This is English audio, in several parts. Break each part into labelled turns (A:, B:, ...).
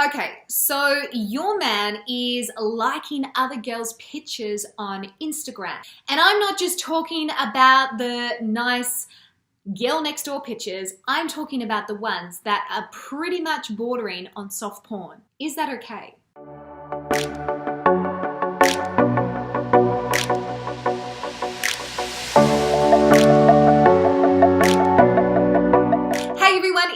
A: Okay, so your man is liking other girls' pictures on Instagram. And I'm not just talking about the nice girl next door pictures, I'm talking about the ones that are pretty much bordering on soft porn. Is that okay?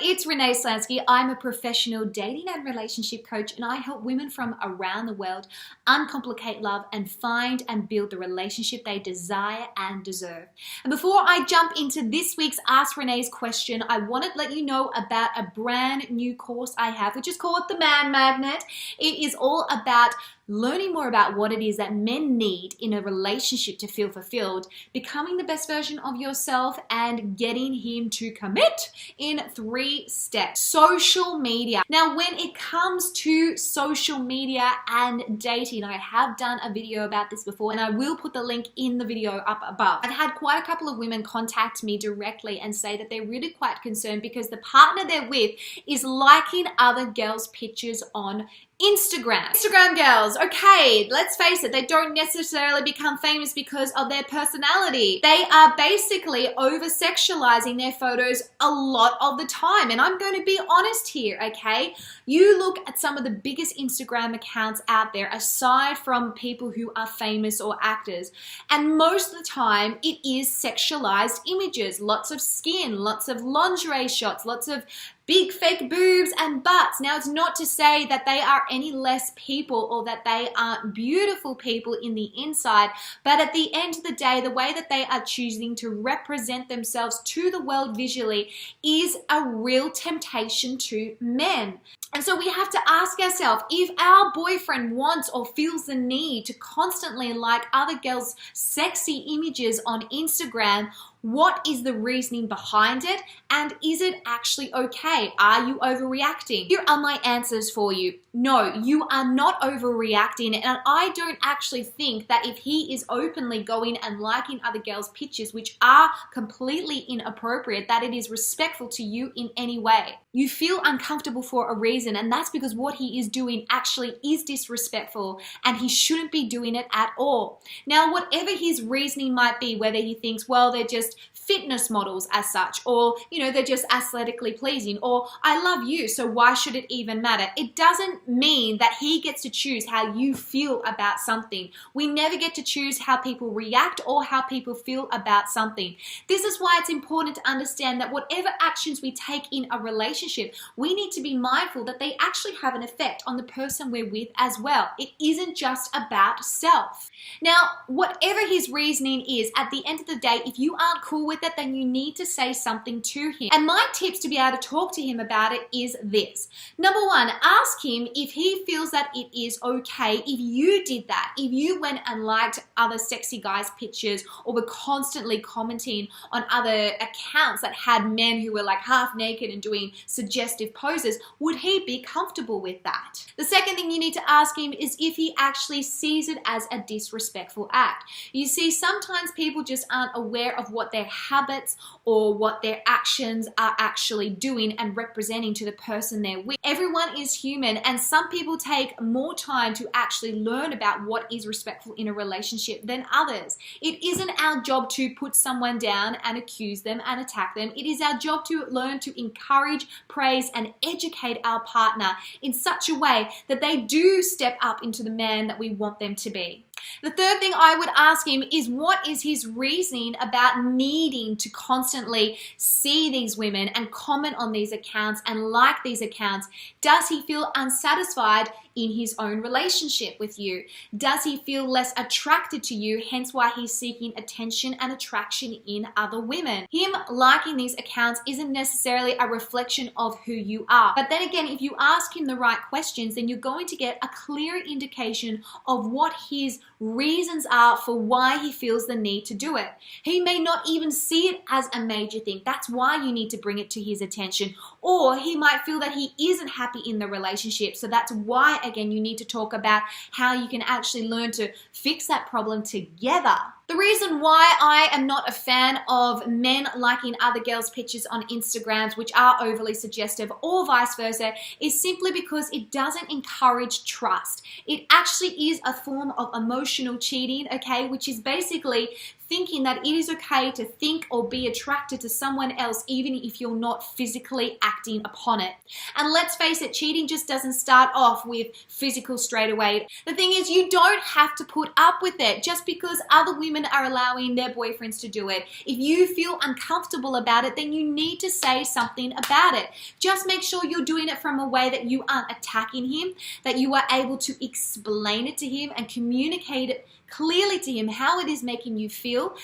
A: It's Renee Slansky. I'm a professional dating and relationship coach, and I help women from around the world uncomplicate love and find and build the relationship they desire and deserve. And before I jump into this week's Ask Renee's question, I want to let you know about a brand new course I have, which is called The Man Magnet. It is all about learning more about what it is that men need in a relationship to feel fulfilled, becoming the best version of yourself, and getting him to commit in 3 steps. Social media. Now, when it comes to social media and dating, I have done a video about this before, and I will put the link in the video up above. I've had quite a couple of women contact me directly and say that they're really quite concerned because the partner they're with is liking other girls' pictures on Instagram. Instagram girls, okay, let's face it, they don't necessarily become famous because of their personality. They are basically over-sexualizing their photos a lot of the time. And I'm going to be honest here, okay? You look at some of the biggest Instagram accounts out there, aside from people who are famous or actors, and most of the time it is sexualized images, lots of skin, lots of lingerie shots, lots of big fake boobs and butts. Now, it's not to say that they are any less people or that they aren't beautiful people in the inside, but at the end of the day, the way that they are choosing to represent themselves to the world visually is a real temptation to men. And so we have to ask ourselves, if our boyfriend wants or feels the need to constantly like other girls' sexy images on Instagram, what is the reasoning behind it? And is it actually okay? Are you overreacting? Here are my answers for you. No, you are not overreacting. And I don't actually think that if he is openly going and liking other girls' pictures, which are completely inappropriate, that it is respectful to you in any way. You feel uncomfortable for a reason, and that's because what he is doing actually is disrespectful, and he shouldn't be doing it at all. Now, whatever his reasoning might be, whether he thinks, well, they're just fitness models as such, or, they're just aesthetically pleasing, or I love you, so why should it even matter? It doesn't mean that he gets to choose how you feel about something. We never get to choose how people react or how people feel about something. This is why it's important to understand that whatever actions we take in a relationship, we need to be mindful that they actually have an effect on the person we're with as well. It isn't just about self. Now, whatever his reasoning is, at the end of the day, if you aren't cool with it, then you need to say something to him. And my tips to be able to talk to him about it is this. Number 1, ask him if he feels that it is okay if you did that, if you went and liked other sexy guys' pictures or were constantly commenting on other accounts that had men who were like half naked and doing suggestive poses, would he be comfortable with that? The second thing you need to ask him is if he actually sees it as a disrespectful act. You see, sometimes people just aren't aware of what their habits or what their actions are actually doing and representing to the person they're with. Everyone is human, and some people take more time to actually learn about what is respectful in a relationship than others. It isn't our job to put someone down and accuse them and attack them. It is our job to learn to encourage, praise, and educate our partner in such a way that they do step up into the man that we want them to be. The third thing I would ask him is, what is his reasoning about needing to constantly see these women and comment on these accounts and like these accounts? Does he feel unsatisfied in his own relationship with you? Does he feel less attracted to you, hence why he's seeking attention and attraction in other women? Him liking these accounts isn't necessarily a reflection of who you are. But then again, if you ask him the right questions, then you're going to get a clear indication of what his reasons are for why he feels the need to do it. He may not even see it as a major thing. That's why you need to bring it to his attention. or he might feel that he isn't happy in the relationship. So that's why, again, you need to talk about how you can actually learn to fix that problem together. The reason why I am not a fan of men liking other girls' pictures on Instagrams which are overly suggestive or vice versa is simply because it doesn't encourage trust. It actually is a form of emotional cheating, okay, which is basically thinking that it is okay to think or be attracted to someone else even if you're not physically acting upon it. And let's face it, cheating just doesn't start off with physical straight away. The thing is, you don't have to put up with it just because other women are allowing their boyfriends to do it. If you feel uncomfortable about it, then you need to say something about it. Just make sure you're doing it from a way that you aren't attacking him, that you are able to explain it to him and communicate it clearly to him how it is making you feel,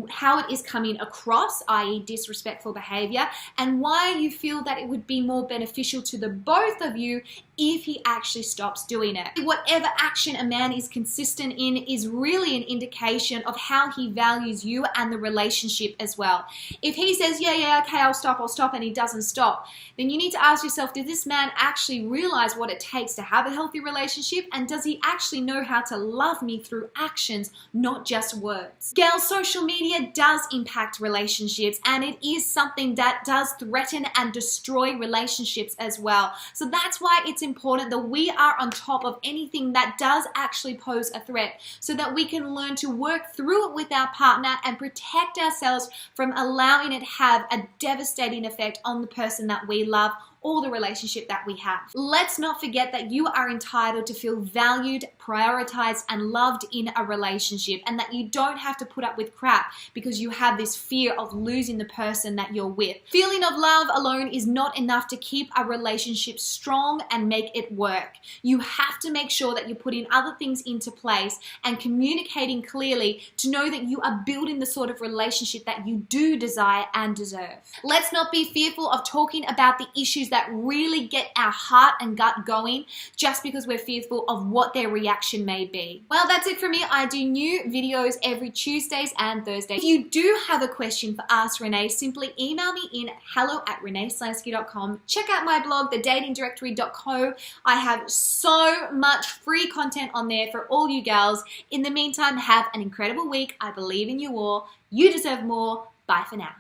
A: how it is coming across, i.e. disrespectful behavior, and why you feel that it would be more beneficial to the both of you if he actually stops doing it. Whatever action a man is consistent in is really an indication of how he values you and the relationship as well. If he says, yeah, okay, I'll stop, and he doesn't stop, then you need to ask yourself, does this man actually realize what it takes to have a healthy relationship, and does he actually know how to love me through actions, not just words? Girls, social media does impact relationships, and it is something that does threaten and destroy relationships as well. So that's why it's important that we are on top of anything that does actually pose a threat, so that we can learn to work through it with our partner and protect ourselves from allowing it to have a devastating effect on the person that we love or the relationship that we have. Let's not forget that you are entitled to feel valued, prioritized, and loved in a relationship, and that you don't have to put up with crap because you have this fear of losing the person that you're with. Feeling of love alone is not enough to keep a relationship strong and make it work. You have to make sure that you're putting other things into place and communicating clearly to know that you are building the sort of relationship that you do desire and deserve. Let's not be fearful of talking about the issues that really get our heart and gut going just because we're fearful of what their reaction may be. Well, that's it for me. I do new videos every Tuesdays and Thursdays. If you do have a question for Ask Renee, simply email me in at hello@reneeslansky.com. Check out my blog, thedatingdirectory.co. I have so much free content on there for all you girls. In the meantime, have an incredible week. I believe in you all. You deserve more. Bye for now.